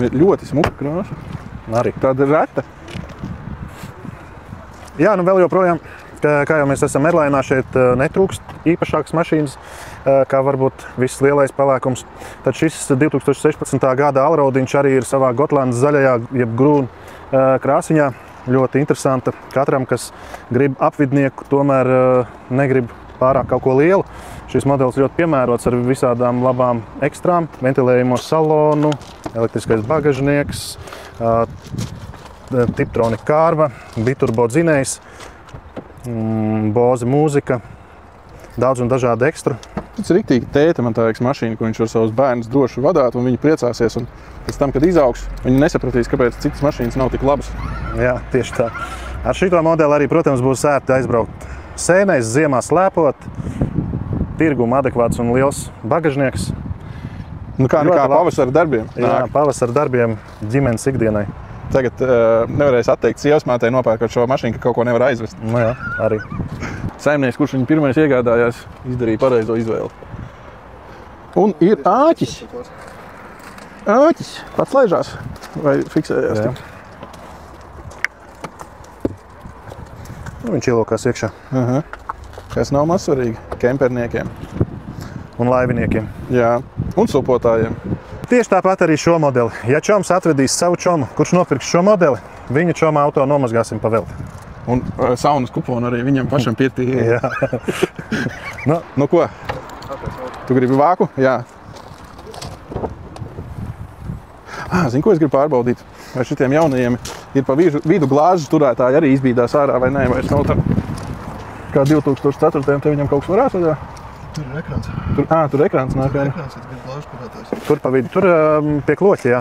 Ir ļoti smuka krāsa. Arī. Tāda reta. Jā, nu vēl joprojām, kā jau mēs esam Airlinā, šeit netrūkst īpašākas mašīnas, kā varbūt viss lielais pelēkums. Tad šis 2016. gada Allroadiņš arī ir savā Gotlandes zaļajā, jeb grūna krāsiņā. Ļoti interesanta katram, kas grib apvidnieku, tomēr negrib pārāk kaut ko lielu. Šis modelis ļoti piemērots ar visādām labām ekstrām, ventilējumu salonu, elektriskais bagažnieks, Tiptronic kārva, biturbo dzinējs, Bose mūzika, daudz un dažādi ekstru. Tas ir riktīgi tēta, man tā liekas, mašīna, ko viņš var savus bērnus droši vadāt, un viņi priecāsies. Un pēc tam, kad izaugs, viņi nesapratīs, kāpēc citas mašīnas nav tik labas. Jā, tieši tā. Ar šito modeli arī, protams, būs ērti aizbraukt sēnēs, ziemā slēpot, tirguma adekvāts un liels bagažnieks. Nu kā pavasara darbiem. Jā, pavasara darbiem ģimenes ikdienai. Tagad nevarēs atteikt sievasmātei nopērkot šo mašīnu, ka kaut ko nevar aizvest. Nu jā, arī. Saimnieks, kurš viņu pirmais iegādājās, izdarīja pareizo izvēli. Un ir āķis. Āķis. Pats laižās vai fiksējās tik? Nu, viņš ielokās iekšā. Kas nav mazsvarīgi kemperniekiem. Un laiviniekiem. Jā, un supotājiem. Tieši tāpat arī šo modeli. Ja čoms atvedīs savu čomu, kurš nopirks šo modeli, viņa čoma auto nomazgāsim pa velti. Un saunas kuponu arī viņam pašam pirtī. Jā. Nu ko? Tu gribi vāku? Jā. Zini, ko es gribu pārbaudīt? Vai šitiem jaunajiem ir pa vidu glāžu turētāji arī izbīdās ārā vai nē, vai es nav tā? Kā 2004. te viņam kaut kas varās vaļā? Tur ir ekrāns. Tur ekrāns nāk. Tur ir ekrāns, ja tu gribi glāžu turētājs. Tur pa vidu, tur pie kloķa, jā.